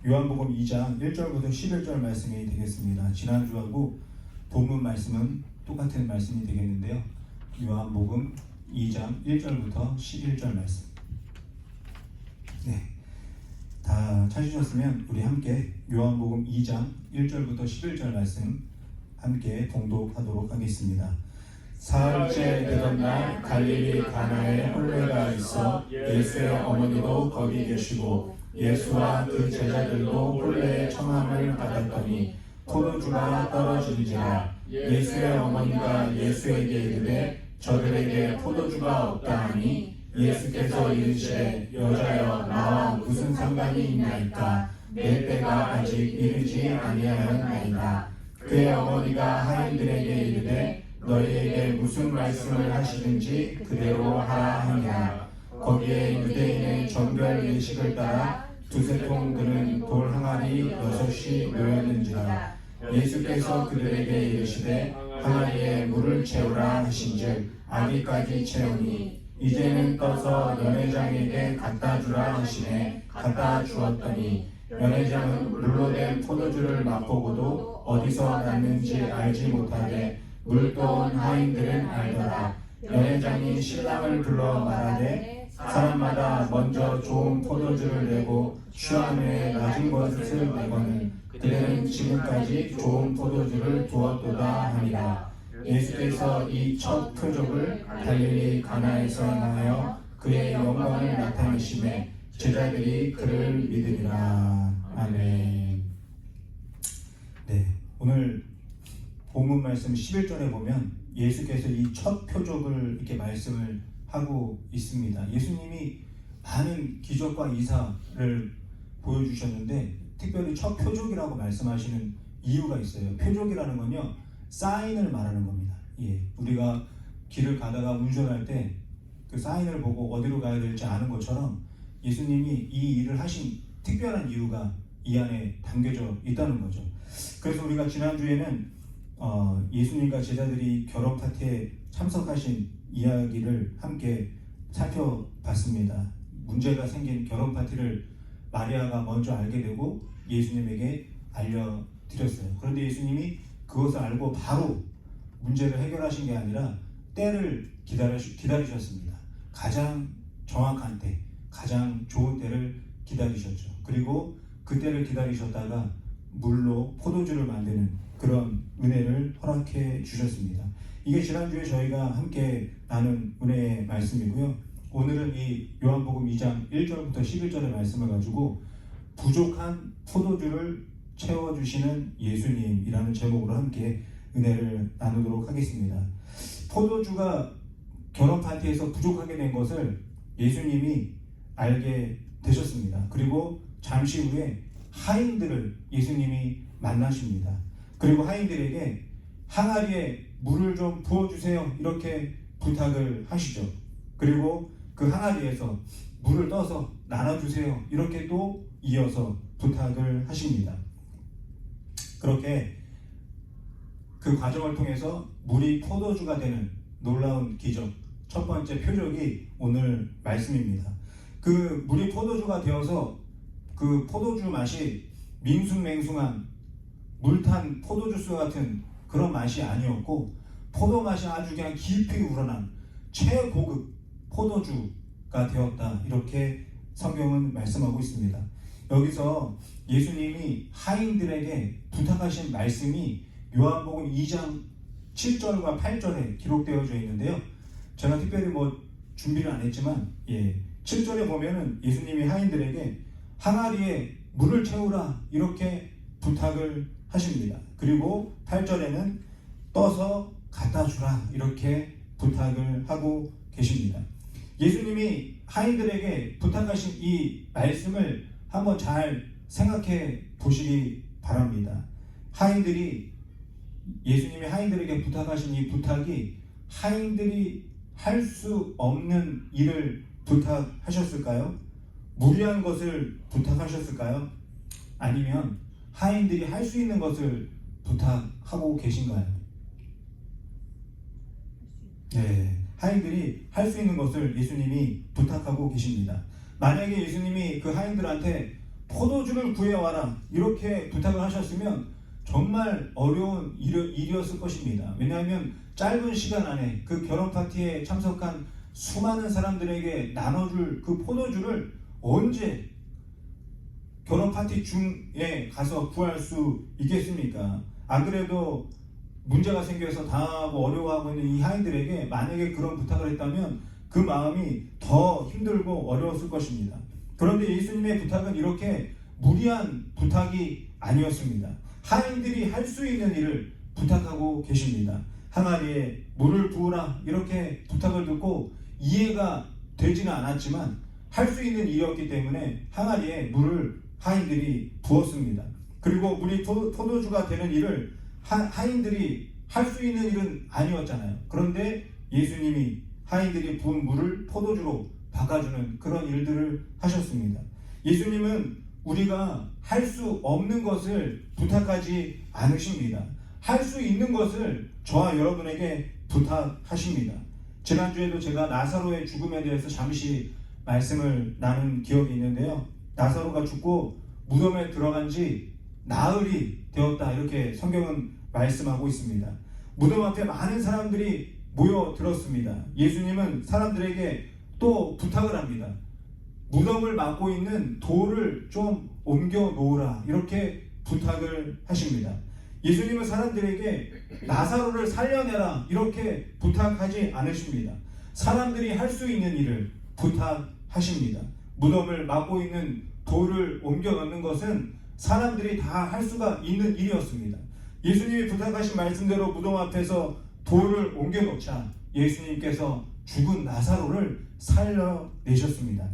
요한복음 2장 1절부터 11절 말씀이 되겠습니다. 지난주하고 본문 말씀은 똑같은 말씀이 되겠는데요. 요한복음 2장 1절부터 11절 말씀. 네, 다 찾으셨으면 우리 함께 요한복음 2장 1절부터 11절 말씀 함께 봉독하도록 하겠습니다. 사흘째 되던 날 갈릴리 가나에 혼례가 있어 예수의 어머니도 거기 계시고 예수와 그 제자들도 혼례의 청함을 받았더니 포도주가 떨어지니라. 예수의 어머니가 예수에게 이르되 저들에게 포도주가 없다 하니 예수께서 이르시되 여자여 나와 무슨 상관이 있나이까 내 때가 아직 이르지 아니하였나이다. 그의 어머니가 하인들에게 이르되 너희에게 무슨 말씀을 하시든지 그대로 하라 하니라. 거기에 유대인의 정결 예식을 따라 두세 통 드는 돌 항아리 6이 놓였는지라. 예수께서 그들에게 이르시되 항아리에 물을 채우라 하신즉 아기까지 채우니 이제는 떠서 연회장에게 갖다 주라 하시매 갖다 주었더니 연회장은 물로 된 포도주를 맛보고도 어디서 났는지 알지 못하되 물 떠온 하인들은 알더라. 연회장이 신랑을 불러 말하되 사람마다 먼저 좋은 포도주를 내고 취한 후에 낮은 것을 내거늘 그들은 지금까지 좋은 포도주를 두었도다 하니라. 예수께서 이 첫 표적을 갈릴리 가나에서 행하여 그의 영광을 나타내시매 제자들이 그를 믿으리라. 아멘. 네, 오늘 본문 말씀 11절에 보면 예수께서 이 첫 표적을 이렇게 말씀을 하고 있습니다. 예수님이 많은 기적과 이사를 보여주셨는데 특별히 첫 표적이라고 말씀하시는 이유가 있어요. 표적이라는 건요, 사인을 말하는 겁니다. 우리가 길을 가다가 운전할 때 그 사인을 보고 어디로 가야 될지 아는 것처럼 예수님이 이 일을 하신 특별한 이유가 이 안에 담겨져 있다는 거죠. 그래서 우리가 지난주에는 예수님과 제자들이 결혼 파티에 참석하신 이야기를 함께 살펴봤습니다. 문제가 생긴 결혼 파티를 마리아가 먼저 알게 되고 예수님에게 알려드렸어요. 그런데 예수님이 그것을 알고 바로 문제를 해결하신 게 아니라 때를 기다리셨습니다. 가장 정확한 때, 가장 좋은 때를 기다리셨죠. 그리고 그 때를 기다리셨다가 물로 포도주를 만드는 그런 은혜를 허락해 주셨습니다. 이게 지난주에 저희가 함께 나눈 은혜의 말씀이고요. 오늘은 이 요한복음 2장 1절부터 11절의 말씀을 가지고 부족한 포도주를 채워주시는 예수님이라는 제목으로 함께 은혜를 나누도록 하겠습니다. 포도주가 결혼 파티에서 부족하게 된 것을 예수님이 알게 되셨습니다. 그리고 잠시 후에 하인들을 예수님이 만나십니다. 그리고 하인들에게 항아리에 물을 좀 부어주세요 이렇게 부탁을 하시죠. 그리고 그 항아리에서 물을 떠서 나눠주세요 이렇게 또 이어서 부탁을 하십니다. 그렇게 그 과정을 통해서 물이 포도주가 되는 놀라운 기적, 첫 번째 표적이 오늘 말씀입니다. 그 물이 포도주가 되어서 그 포도주 맛이 밍숭맹숭한 물탄 포도주스 같은 그런 맛이 아니었고 포도 맛이 아주 그냥 깊이 우러난 최고급 포도주가 되었다 이렇게 성경은 말씀하고 있습니다. 여기서 예수님이 하인들에게 부탁하신 말씀이 요한복음 2장 7절과 8절에 기록되어져 있는데요. 제가 특별히 준비를 안 했지만 7절에 보면은 예수님이 하인들에게 항아리에 물을 채우라 이렇게 부탁을 하십니다. 그리고 8절에는 떠서 갖다 주라 이렇게 부탁을 하고 계십니다. 예수님이 하인들에게 부탁하신 이 말씀을 한번 잘 생각해 보시기 바랍니다. 예수님이 하인들에게 부탁하신 이 부탁이 하인들이 할 수 없는 일을 부탁하셨을까요? 무리한 것을 부탁하셨을까요? 아니면 하인들이 할 수 있는 것을 부탁하고 계신가요? 네, 하인들이 할 수 있는 것을 예수님이 부탁하고 계십니다. 만약에 예수님이 그 하인들한테 포도주를 구해와라 이렇게 부탁을 하셨으면 정말 어려운 일이었을 것입니다. 왜냐하면 짧은 시간 안에 그 결혼 파티에 참석한 수많은 사람들에게 나눠줄 그 포도주를 언제 결혼 파티 중에 가서 구할 수 있겠습니까? 안 그래도 문제가 생겨서 당하고 어려워하고 있는 이 하인들에게 만약에 그런 부탁을 했다면 그 마음이 더 힘들고 어려웠을 것입니다. 그런데 예수님의 부탁은 이렇게 무리한 부탁이 아니었습니다. 하인들이 할 수 있는 일을 부탁하고 계십니다. 항아리에 물을 부으라 이렇게 부탁을 듣고 이해가 되지는 않았지만 할 수 있는 일이었기 때문에 항아리에 물을 하인들이 부었습니다. 그리고 물이 포도주가 되는 일을 하인들이 할 수 있는 일은 아니었잖아요. 그런데 예수님이 하인들이 부은 물을 포도주로 바꿔주는 그런 일들을 하셨습니다. 예수님은 우리가 할 수 없는 것을 부탁하지 않으십니다. 할 수 있는 것을 저와 여러분에게 부탁하십니다. 지난주에도 제가 나사로의 죽음에 대해서 잠시 말씀을 나눈 기억이 있는데요. 나사로가 죽고 무덤에 들어간 지 나흘이 되었다 이렇게 성경은 말씀하고 있습니다. 무덤 앞에 많은 사람들이 모여들었습니다. 예수님은 사람들에게 또 부탁을 합니다. 무덤을 막고 있는 돌을 좀 옮겨 놓으라 이렇게 부탁을 하십니다. 예수님은 사람들에게 나사로를 살려내라 이렇게 부탁하지 않으십니다. 사람들이 할 수 있는 일을 부탁하십니다. 무덤을 막고 있는 돌을 옮겨 놓는 것은 사람들이 다 할 수가 있는 일이었습니다. 예수님이 부탁하신 말씀대로 무덤 앞에서 돌을 옮겨 놓자 예수님께서 죽은 나사로를 살려내셨습니다.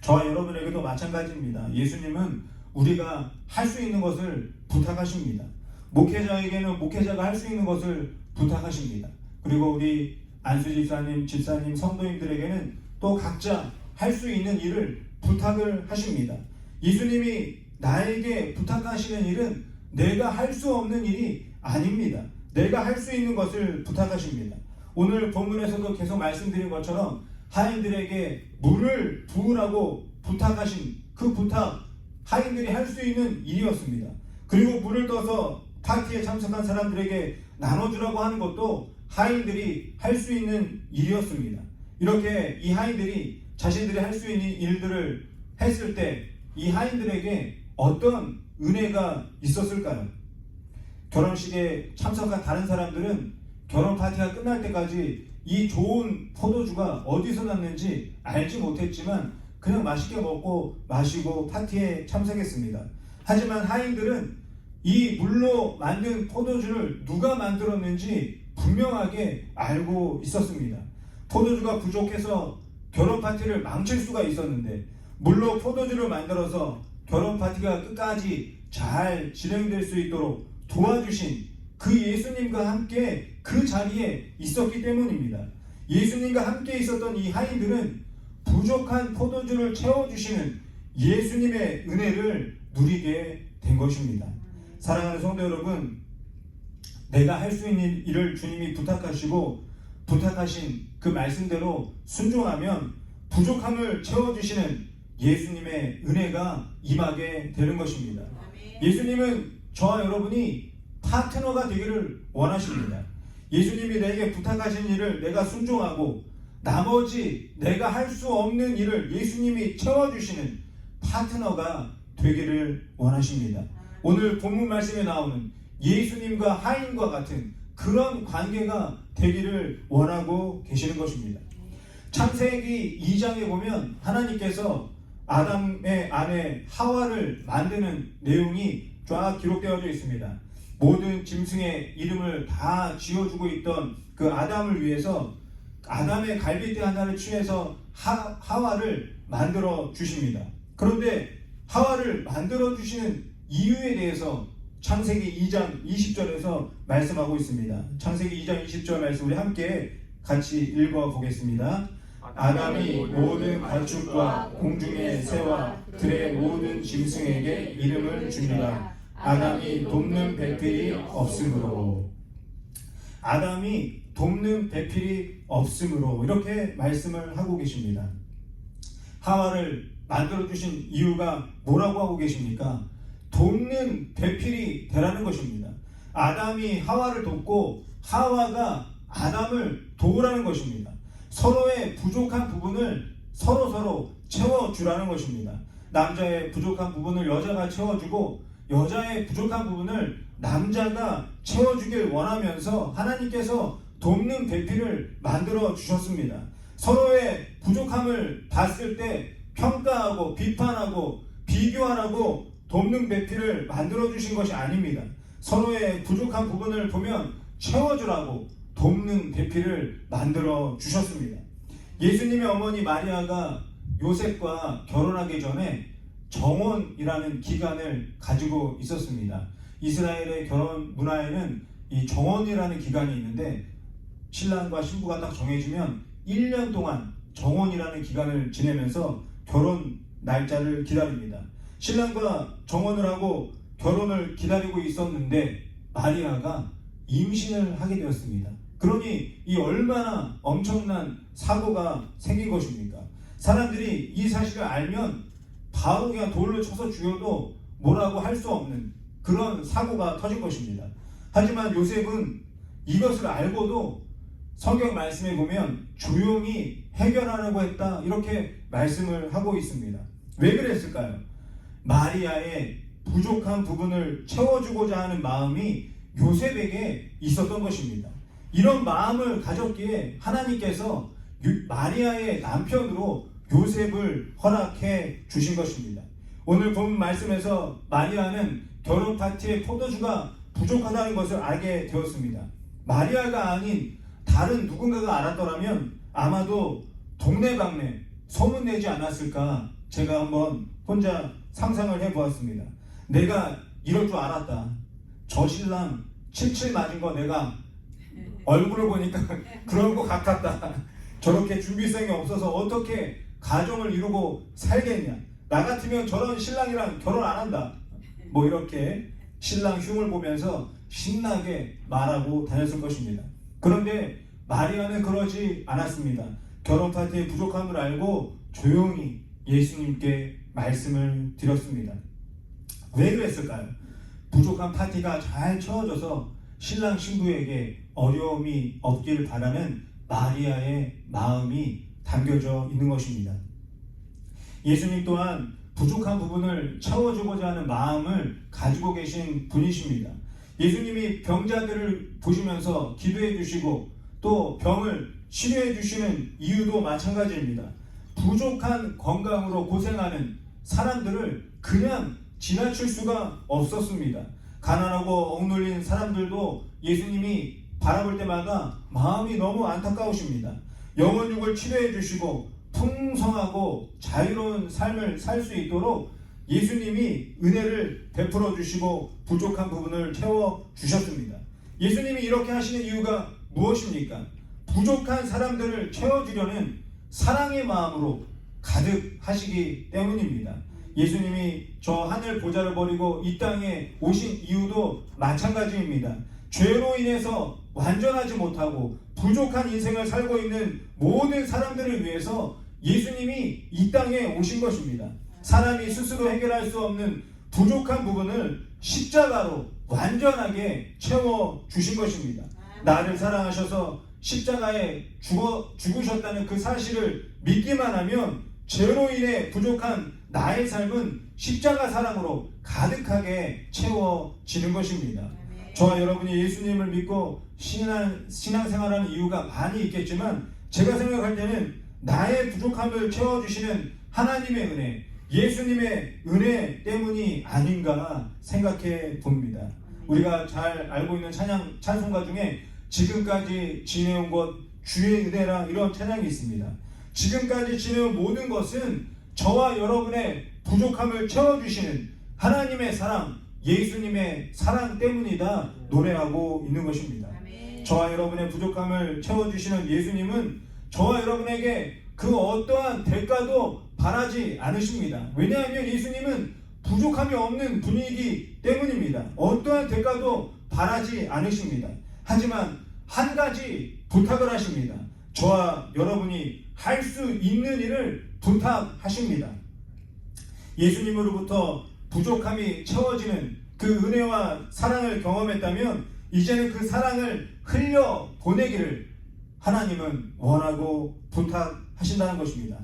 저와 여러분에게도 마찬가지입니다. 예수님은 우리가 할 수 있는 것을 부탁하십니다. 목회자에게는 목회자가 할 수 있는 것을 부탁하십니다. 그리고 우리 안수 집사님, 성도님들에게는 또 각자 할 수 있는 일을 부탁을 하십니다. 예수님이 나에게 부탁하시는 일은 내가 할 수 없는 일이 아닙니다. 내가 할 수 있는 것을 부탁하십니다. 오늘 본문에서도 계속 말씀드린 것처럼 하인들에게 물을 부으라고 부탁하신 그 부탁, 하인들이 할 수 있는 일이었습니다. 그리고 물을 떠서 파티에 참석한 사람들에게 나눠주라고 하는 것도 하인들이 할 수 있는 일이었습니다. 이렇게 이 하인들이 자신들이 할 수 있는 일들을 했을 때 이 하인들에게 어떤 은혜가 있었을까요? 결혼식에 참석한 다른 사람들은 결혼 파티가 끝날 때까지 이 좋은 포도주가 어디서 났는지 알지 못했지만 그냥 맛있게 먹고 마시고 파티에 참석했습니다. 하지만 하인들은 이 물로 만든 포도주를 누가 만들었는지 분명하게 알고 있었습니다. 포도주가 부족해서 결혼 파티를 망칠 수가 있었는데 물로 포도주를 만들어서 결혼 파티가 끝까지 잘 진행될 수 있도록 도와주신 그 예수님과 함께 그 자리에 있었기 때문입니다. 예수님과 함께 있었던 이 하인들은 부족한 포도주를 채워주시는 예수님의 은혜를 누리게 된 것입니다. 사랑하는 성도 여러분, 내가 할 수 있는 일을 주님이 부탁하시고 부탁하신 그 말씀대로 순종하면 부족함을 채워주시는 예수님의 은혜가 임하게 되는 것입니다. 예수님은 저와 여러분이 파트너가 되기를 원하십니다. 예수님이 내게 부탁하신 일을 내가 순종하고 나머지 내가 할 수 없는 일을 예수님이 채워주시는 파트너가 되기를 원하십니다. 오늘 본문 말씀에 나오는 예수님과 하인과 같은 그런 관계가 되기를 원하고 계시는 것입니다. 창세기 2장에 보면 하나님께서 아담의 아내 하와를 만드는 내용이 쫙 기록되어져 있습니다. 모든 짐승의 이름을 다 지어주고 있던 그 아담을 위해서 아담의 갈빗대 하나를 취해서 하와를 만들어 주십니다. 그런데 하와를 만들어 주시는 이유에 대해서 창세기 2장 20절에서 말씀하고 있습니다. 창세기 2장 20절 말씀 우리 함께 같이 읽어 보겠습니다. 아담이 모든 가축과 공중의 새와 들의 모든 짐승에게 이름을 줍니다. 아담이 돕는 배필이 없으므로. 아담이 돕는 배필이 없으므로 이렇게 말씀을 하고 계십니다. 하와를 만들어주신 이유가 뭐라고 하고 계십니까? 돕는 배필이 되라는 것입니다. 아담이 하와를 돕고 하와가 아담을 도우라는 것입니다. 서로의 부족한 부분을 서로 채워주라는 것입니다. 남자의 부족한 부분을 여자가 채워주고 여자의 부족한 부분을 남자가 채워주길 원하면서 하나님께서 돕는 배필을 만들어 주셨습니다. 서로의 부족함을 봤을 때 평가하고 비판하고 비교하라고 돕는 배필을 만들어 주신 것이 아닙니다. 서로의 부족한 부분을 보면 채워주라고 돕는 배필을 만들어 주셨습니다. 예수님의 어머니 마리아가 요셉과 결혼하기 전에 정혼이라는 기간을 가지고 있었습니다. 이스라엘의 결혼 문화에는 이 정혼이라는 기간이 있는데 신랑과 신부가 딱 정해지면 1년 동안 정혼이라는 기간을 지내면서 결혼 날짜를 기다립니다. 신랑과 정혼을 하고 결혼을 기다리고 있었는데 마리아가 임신을 하게 되었습니다. 그러니 이 얼마나 엄청난 사고가 생긴 것입니까? 사람들이 이 사실을 알면 바로 그냥 돌로 쳐서 죽여도 뭐라고 할 수 없는 그런 사고가 터진 것입니다. 하지만 요셉은 이것을 알고도 성경 말씀에 보면 조용히 해결하려고 했다 이렇게 말씀을 하고 있습니다. 왜 그랬을까요? 마리아의 부족한 부분을 채워주고자 하는 마음이 요셉에게 있었던 것입니다. 이런 마음을 가졌기에 하나님께서 마리아의 남편으로 요셉을 허락해 주신 것입니다. 오늘 본 말씀에서 마리아는 결혼 파티에 포도주가 부족하다는 것을 알게 되었습니다. 마리아가 아닌 다른 누군가가 알았더라면 아마도 동네방네 소문내지 않았을까 제가 한번 혼자 상상을 해보았습니다. 내가 이럴 줄 알았다. 저 신랑 칠칠 맞은 거 내가 얼굴을 보니까 그런 것 같았다. 저렇게 준비성이 없어서 어떻게 가정을 이루고 살겠냐. 나 같으면 저런 신랑이랑 결혼 안 한다. 뭐 이렇게 신랑 흉을 보면서 신나게 말하고 다녔을 것입니다. 그런데 마리아는 그러지 않았습니다. 결혼 파티의 부족함을 알고 조용히 예수님께 말씀을 드렸습니다. 왜 그랬을까요? 부족한 파티가 잘 채워져서 신랑 신부에게 어려움이 없기를 바라는 마리아의 마음이 담겨져 있는 것입니다. 예수님 또한 부족한 부분을 채워주고자 하는 마음을 가지고 계신 분이십니다. 예수님이 병자들을 보시면서 기도해 주시고 또 병을 치료해 주시는 이유도 마찬가지입니다. 부족한 건강으로 고생하는 사람들을 그냥 지나칠 수가 없었습니다. 가난하고 억눌린 사람들도 예수님이 바라볼 때마다 마음이 너무 안타까우십니다. 영혼육을 치료해 주시고 풍성하고 자유로운 삶을 살 수 있도록 예수님이 은혜를 베풀어 주시고 부족한 부분을 채워 주셨습니다. 예수님이 이렇게 하시는 이유가 무엇입니까? 부족한 사람들을 채워주려는 사랑의 마음으로 가득하시기 때문입니다. 예수님이 저 하늘 보좌를 버리고 이 땅에 오신 이유도 마찬가지입니다. 죄로 인해서 완전하지 못하고 부족한 인생을 살고 있는 모든 사람들을 위해서 예수님이 이 땅에 오신 것입니다. 사람이 스스로 해결할 수 없는 부족한 부분을 십자가로 완전하게 채워주신 것입니다. 나를 사랑하셔서 십자가에 죽으셨다는 그 사실을 믿기만 하면 죄로 인해 부족한 나의 삶은 십자가 사랑으로 가득하게 채워지는 것입니다. 저와 여러분이 예수님을 믿고 신앙생활하는 이유가 많이 있겠지만 제가 생각할 때는 나의 부족함을 채워주시는 하나님의 은혜, 예수님의 은혜 때문이 아닌가 생각해 봅니다. 우리가 잘 알고 있는 찬송가 중에 지금까지 지내온 것 주의 은혜라 이런 찬양이 있습니다. 지금까지 지내온 모든 것은 저와 여러분의 부족함을 채워주시는 하나님의 사랑, 예수님의 사랑 때문이다 노래하고 있는 것입니다. 저와 여러분의 부족함을 채워주시는 예수님은 저와 여러분에게 그 어떠한 대가도 바라지 않으십니다. 왜냐하면 예수님은 부족함이 없는 분이기 때문입니다. 어떠한 대가도 바라지 않으십니다. 하지만 한 가지 부탁을 하십니다. 저와 여러분이 할 수 있는 일을 부탁하십니다. 예수님으로부터 부족함이 채워지는 그 은혜와 사랑을 경험했다면 이제는 그 사랑을 흘려 보내기를 하나님은 원하고 부탁하신다는 것입니다.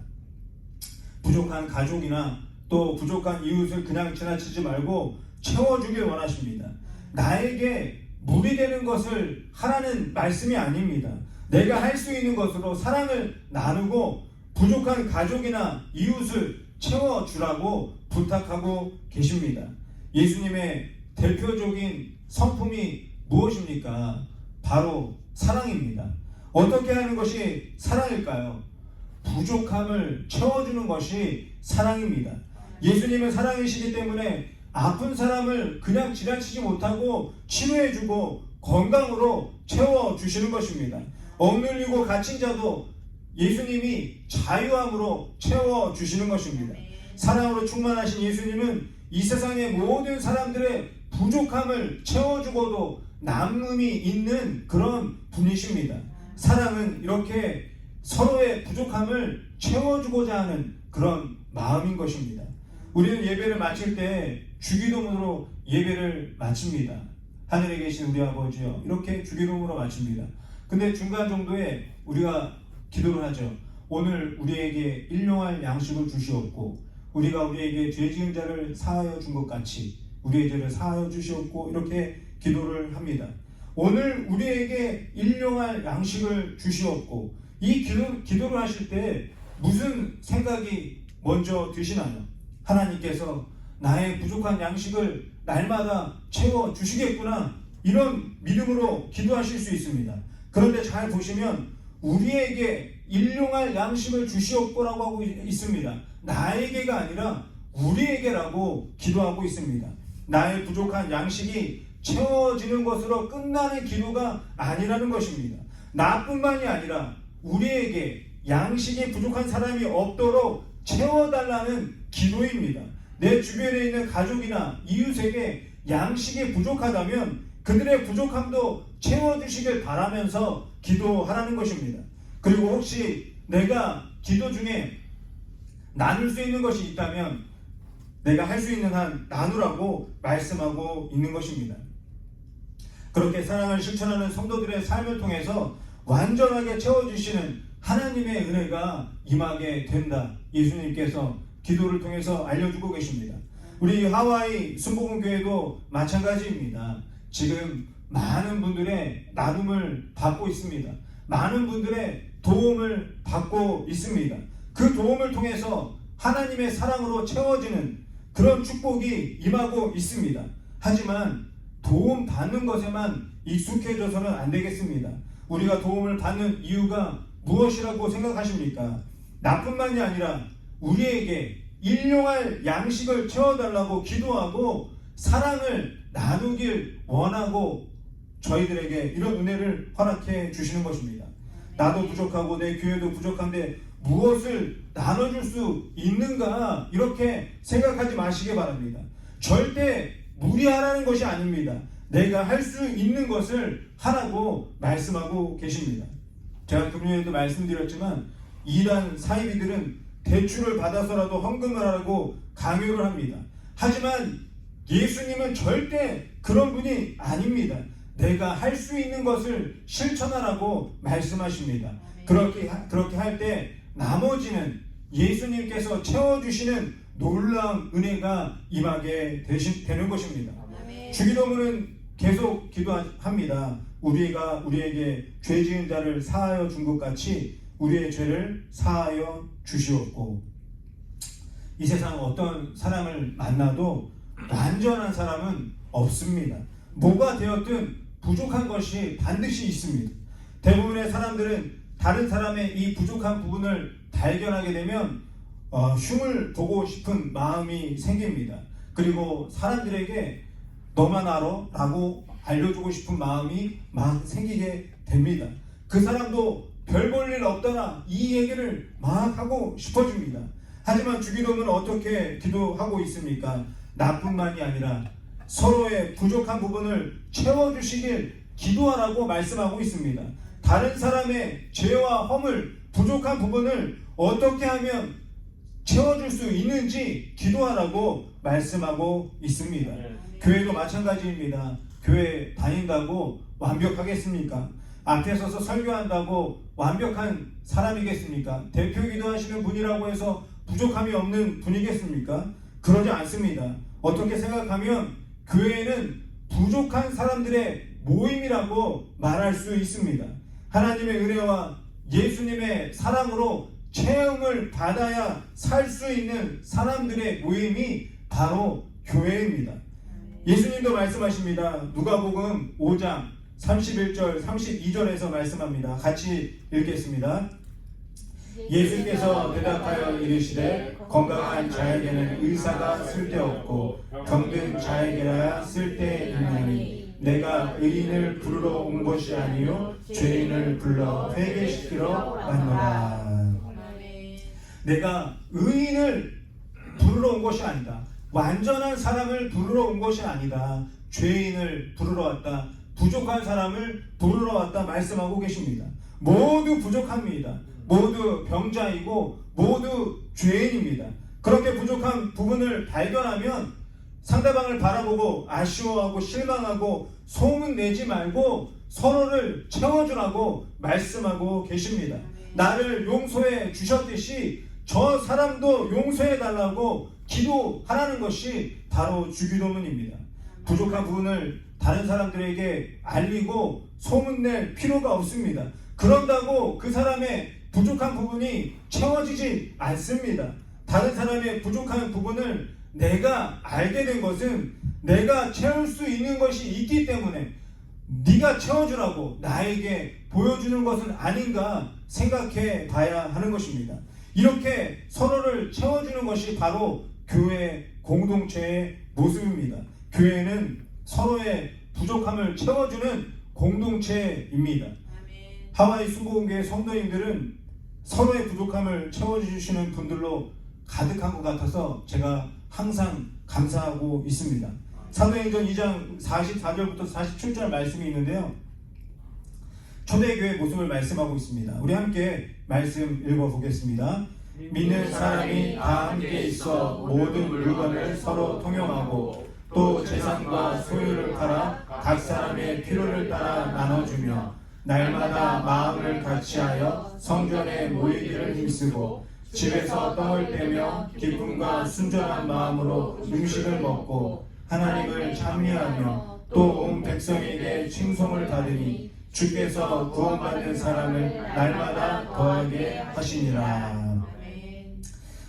부족한 가족이나 또 부족한 이웃을 그냥 지나치지 말고 채워주길 원하십니다. 나에게 무리 되는 것을 하라는 말씀이 아닙니다. 내가 할 수 있는 것으로 사랑을 나누고 부족한 가족이나 이웃을 채워주라고 부탁하고 계십니다. 예수님의 대표적인 성품이 무엇입니까? 바로 사랑입니다. 어떻게 하는 것이 사랑일까요? 부족함을 채워주는 것이 사랑입니다. 예수님은 사랑이시기 때문에 아픈 사람을 그냥 지나치지 못하고 치료해주고 건강으로 채워주시는 것입니다. 억눌리고 갇힌 자도 예수님이 자유함으로 채워주시는 것입니다. 사랑으로 충만하신 예수님은 이 세상의 모든 사람들의 부족함을 채워주고도 남음이 있는 그런 분이십니다. 사랑은 이렇게 서로의 부족함을 채워주고자 하는 그런 마음인 것입니다. 우리는 예배를 마칠 때 주기도문으로 예배를 마칩니다. 하늘에 계신 우리 아버지요, 이렇게 주기도문으로 마칩니다. 근데 중간 정도에 우리가 기도를 하죠. 오늘 우리에게 일용할 양식을 주시옵고 우리가 우리에게 죄 지은 자를 사하여 준 것 같이 우리의 죄를 사하여 주시옵고 이렇게 기도를 합니다. 오늘 우리에게 일용할 양식을 주시옵고 이 기도를 하실 때 무슨 생각이 먼저 드시나요? 하나님께서 나의 부족한 양식을 날마다 채워주시겠구나, 이런 믿음으로 기도하실 수 있습니다. 그런데 잘 보시면 우리에게 일용할 양식을 주시옵고라고 하고 있습니다. 나에게가 아니라 우리에게라고 기도하고 있습니다. 나의 부족한 양식이 채워지는 것으로 끝나는 기도가 아니라는 것입니다. 나뿐만이 아니라 우리에게 양식이 부족한 사람이 없도록 채워달라는 기도입니다. 내 주변에 있는 가족이나 이웃에게 양식이 부족하다면 그들의 부족함도 채워주시길 바라면서 기도하라는 것입니다. 그리고 혹시 내가 기도 중에 나눌 수 있는 것이 있다면 내가 할 수 있는 한 나누라고 말씀하고 있는 것입니다. 그렇게 사랑을 실천하는 성도들의 삶을 통해서 완전하게 채워주시는 하나님의 은혜가 임하게 된다, 예수님께서 기도를 통해서 알려주고 계십니다. 우리 하와이 순복음교회도 마찬가지입니다. 지금 많은 분들의 나눔을 받고 있습니다. 많은 분들의 도움을 받고 있습니다. 그 도움을 통해서 하나님의 사랑으로 채워지는 그런 축복이 임하고 있습니다. 하지만 도움 받는 것에만 익숙해져서는 안 되겠습니다. 우리가 도움을 받는 이유가 무엇이라고 생각하십니까? 나뿐만이 아니라 우리에게 일용할 양식을 채워달라고 기도하고 사랑을 나누길 원하고 저희들에게 이런 은혜를 허락해 주시는 것입니다. 나도 부족하고 내 교회도 부족한데 무엇을 나눠줄 수 있는가, 이렇게 생각하지 마시기 바랍니다. 절대 무리하라는 것이 아닙니다. 내가 할 수 있는 것을 하라고 말씀하고 계십니다. 제가 금요일에도 말씀드렸지만 이란 사이비들은 대출을 받아서라도 헌금을 하라고 강요를 합니다. 하지만 예수님은 절대 그런 분이 아닙니다. 내가 할 수 있는 것을 실천하라고 말씀하십니다. 그렇게 할 때 나머지는 예수님께서 채워주시는 놀라운 은혜가 임하게 되는 것입니다. 주기도문은 계속 기도합니다. 우리가 우리에게 죄 지은 자를 사하여 준 것 같이 우리의 죄를 사하여 주시옵고. 이 세상 어떤 사람을 만나도 완전한 사람은 없습니다. 뭐가 되었든 부족한 것이 반드시 있습니다. 대부분의 사람들은 다른 사람의 이 부족한 부분을 발견하게 되면 흉을 보고 싶은 마음이 생깁니다. 그리고 사람들에게 너만 알아? 라고 알려주고 싶은 마음이 막 생기게 됩니다. 그 사람도 별 볼 일 없더라, 이 얘기를 막 하고 싶어집니다. 하지만 주기도문은 어떻게 기도하고 있습니까? 나뿐만이 아니라 서로의 부족한 부분을 채워주시길 기도하라고 말씀하고 있습니다. 다른 사람의 죄와 허물, 부족한 부분을 어떻게 하면 채워줄 수 있는지 기도하라고 말씀하고 있습니다. 교회도 마찬가지입니다. 교회 다닌다고 완벽하겠습니까? 앞에 서서 설교한다고 완벽한 사람이겠습니까? 대표 기도하시는 분이라고 해서 부족함이 없는 분이겠습니까? 그러지 않습니다. 어떻게 생각하면 교회는 부족한 사람들의 모임이라고 말할 수 있습니다. 하나님의 은혜와 예수님의 사랑으로 체험을 받아야 살 수 있는 사람들의 모임이 바로 교회입니다. 예수님도 말씀하십니다. 누가복음 5장 31절 32절에서 말씀합니다. 같이 읽겠습니다. 예수께서 대답하여 이르시되 건강한 자에게는 의사가 쓸데없고 병든 자에게야 쓸데있나니 내가 의인을 부르러 온 것이 아니요 죄인을 불러 회개시키러 왔노라. 내가 의인을 부르러 온 것이 아니다. 완전한 사람을 부르러 온 것이 아니다. 죄인을 부르러 왔다. 부족한 사람을 부르러 왔다 말씀하고 계십니다. 모두 부족합니다. 모두 병자이고 모두 죄인입니다. 그렇게 부족한 부분을 발견하면 상대방을 바라보고 아쉬워하고 실망하고 소문내지 말고 서로를 채워주라고 말씀하고 계십니다. 나를 용서해 주셨듯이 저 사람도 용서해 달라고 기도하라는 것이 바로 주기도문입니다. 부족한 부분을 다른 사람들에게 알리고 소문낼 필요가 없습니다. 그런다고 그 사람의 부족한 부분이 채워지지 않습니다. 다른 사람의 부족한 부분을 내가 알게 된 것은 내가 채울 수 있는 것이 있기 때문에 네가 채워주라고 나에게 보여주는 것은 아닌가 생각해 봐야 하는 것입니다. 이렇게 서로를 채워주는 것이 바로 교회 공동체의 모습입니다. 교회는 서로의 부족함을 채워주는 공동체입니다. 하와이 순복음교회 성도님들은 서로의 부족함을 채워주시는 분들로 가득한 것 같아서 제가 항상 감사하고 있습니다. 사도행전 2장 44절부터 47절 말씀이 있는데요. 초대교회 모습을 말씀하고 있습니다. 우리 함께 말씀 읽어보겠습니다. 믿는 사람이 다 함께 있어 모든 물건을 서로 통용하고 또 재산과 소유를 팔아 각 사람의 필요를 따라 나눠주며 날마다 마음을 같이하여 성전에 모이기를 힘쓰고 집에서 떡을 떼며 기쁨과 순전한 마음으로 음식을 먹고 하나님을 찬미하며 또 온 백성에게 칭송을 받으니 주께서 구원받는 사람을 날마다 더하게 하시니라.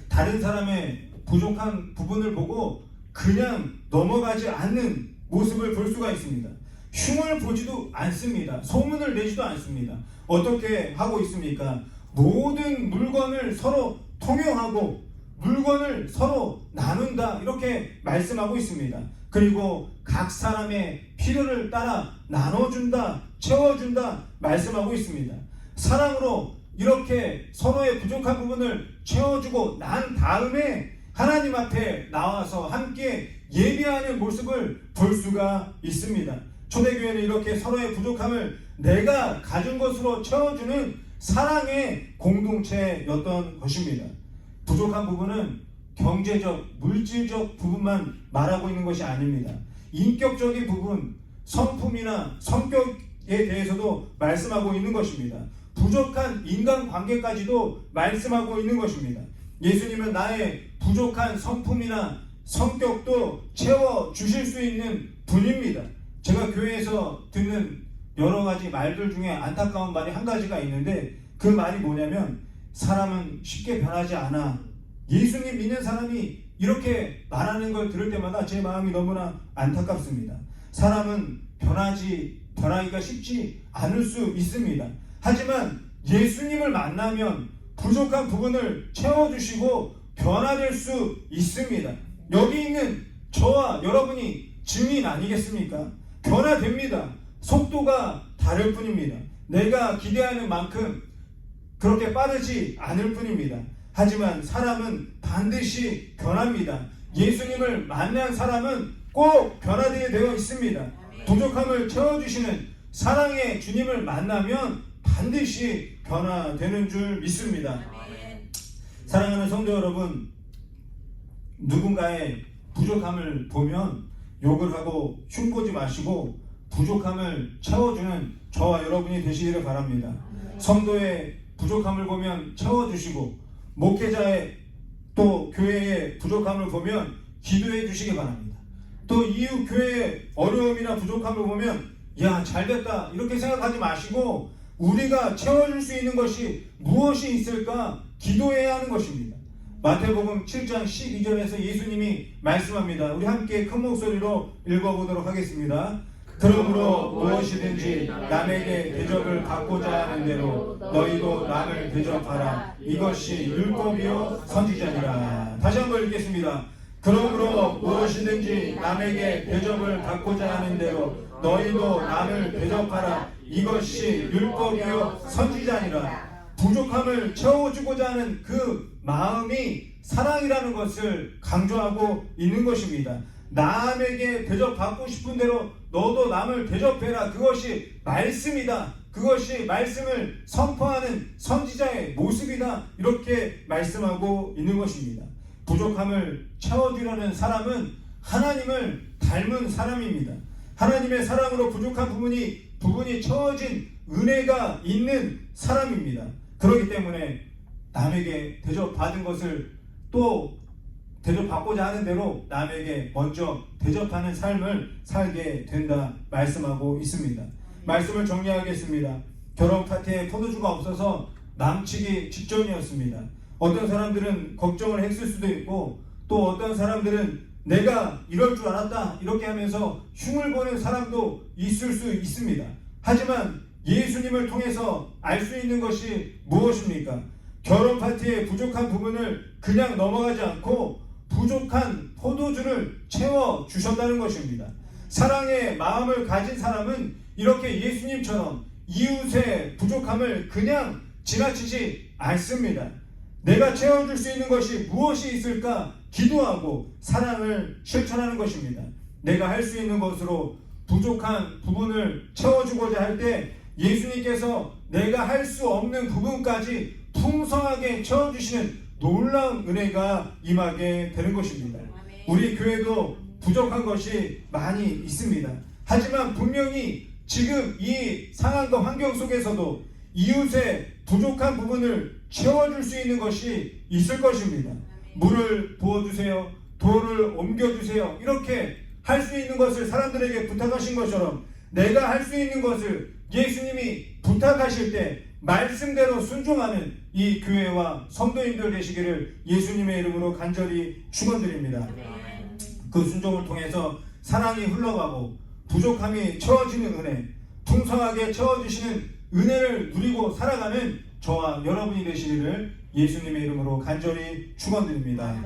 다른 사람의 부족한 부분을 보고 그냥 넘어가지 않는 모습을 볼 수가 있습니다. 흉을 보지도 않습니다. 소문을 내지도 않습니다. 어떻게 하고 있습니까? 모든 물건을 서로 통용하고 물건을 서로 나눈다 이렇게 말씀하고 있습니다. 그리고 각 사람의 필요를 따라 나눠준다, 채워준다 말씀하고 있습니다. 사랑으로 이렇게 서로의 부족한 부분을 채워주고 난 다음에 하나님 앞에 나와서 함께 예배하는 모습을 볼 수가 있습니다. 초대교회는 이렇게 서로의 부족함을 내가 가진 것으로 채워주는 사랑의 공동체였던 것입니다. 부족한 부분은 경제적, 물질적 부분만 말하고 있는 것이 아닙니다. 인격적인 부분, 성품이나 성격에 대해서도 말씀하고 있는 것입니다. 부족한 인간관계까지도 말씀하고 있는 것입니다. 예수님은 나의 부족한 성품이나 성격도 채워주실 수 있는 분입니다. 제가 교회에서 듣는 여러 가지 말들 중에 안타까운 말이 한 가지가 있는데 그 말이 뭐냐면 사람은 쉽게 변하지 않아. 예수님 믿는 사람이 이렇게 말하는 걸 들을 때마다 제 마음이 너무나 안타깝습니다. 사람은 변하기가 쉽지 않을 수 있습니다. 하지만 예수님을 만나면 부족한 부분을 채워주시고 변화될 수 있습니다. 여기 있는 저와 여러분이 증인 아니겠습니까? 변화됩니다. 속도가 다를 뿐입니다. 내가 기대하는 만큼 그렇게 빠르지 않을 뿐입니다. 하지만 사람은 반드시 변합니다. 예수님을 만난 사람은 꼭 변화되게 되어 있습니다. 부족함을 채워주시는 사랑의 주님을 만나면 반드시 변화되는 줄 믿습니다. 사랑하는 성도 여러분, 누군가의 부족함을 보면 욕을 하고 흉보지 마시고 부족함을 채워주는 저와 여러분이 되시기를 바랍니다. 성도의 부족함을 보면 채워주시고, 목회자의 또 교회의 부족함을 보면 기도해 주시기 바랍니다. 또 이웃 교회의 어려움이나 부족함을 보면 야, 잘됐다 이렇게 생각하지 마시고 우리가 채워줄 수 있는 것이 무엇이 있을까 기도해야 하는 것입니다. 마태복음 7장 12절에서 예수님이 말씀합니다. 우리 함께 큰 목소리로 읽어보도록 하겠습니다. 그러므로 무엇이든지 남에게 대접을 받고자 하는 대로 너희도 남을 대접하라. 이것이 율법이요 선지자니라. 다시 한번 읽겠습니다. 그러므로 무엇이든지 남에게 대접을 받고자 하는 대로 너희도 남을 대접하라. 이것이 율법이요 선지자니라. 부족함을 채워주고자 하는 그 마음이 사랑이라는 것을 강조하고 있는 것입니다. 남에게 대접받고 싶은 대로 너도 남을 대접해라. 그것이 말씀이다. 그것이 말씀을 선포하는 선지자의 모습이다. 이렇게 말씀하고 있는 것입니다. 부족함을 채워주려는 사람은 하나님을 닮은 사람입니다. 하나님의 사랑으로 부족한 부분이 채워진 은혜가 있는 사람입니다. 그렇기 때문에 남에게 대접받은 것을 또 대접받고자 하는 대로 남에게 먼저 대접하는 삶을 살게 된다 말씀하고 있습니다. 말씀을 정리하겠습니다. 결혼 파티에 포도주가 없어서 남치기 직전이었습니다. 어떤 사람들은 걱정을 했을 수도 있고, 또 어떤 사람들은 내가 이럴 줄 알았다 이렇게 하면서 흉을 보는 사람도 있을 수 있습니다. 하지만 예수님을 통해서 알 수 있는 것이 무엇입니까? 결혼 파티의 부족한 부분을 그냥 넘어가지 않고 부족한 포도주를 채워주셨다는 것입니다. 사랑의 마음을 가진 사람은 이렇게 예수님처럼 이웃의 부족함을 그냥 지나치지 않습니다. 내가 채워줄 수 있는 것이 무엇이 있을까 기도하고 사랑을 실천하는 것입니다. 내가 할 수 있는 것으로 부족한 부분을 채워주고자 할 때 예수님께서 내가 할 수 없는 부분까지 풍성하게 채워주시는 놀라운 은혜가 임하게 되는 것입니다. 우리 교회도 부족한 것이 많이 있습니다. 하지만 분명히 지금 이 상황과 환경 속에서도 이웃의 부족한 부분을 채워줄 수 있는 것이 있을 것입니다. 물을 부어주세요. 돌을 옮겨주세요. 이렇게 할 수 있는 것을 사람들에게 부탁하신 것처럼 내가 할 수 있는 것을 예수님이 부탁하실 때 말씀대로 순종하는 이 교회와 성도님들 되시기를 예수님의 이름으로 간절히 축원드립니다. 그 순종을 통해서 사랑이 흘러가고 부족함이 채워지는 은혜, 풍성하게 채워주시는 은혜를 누리고 살아가는 저와 여러분이 되시기를 예수님의 이름으로 간절히 축원드립니다.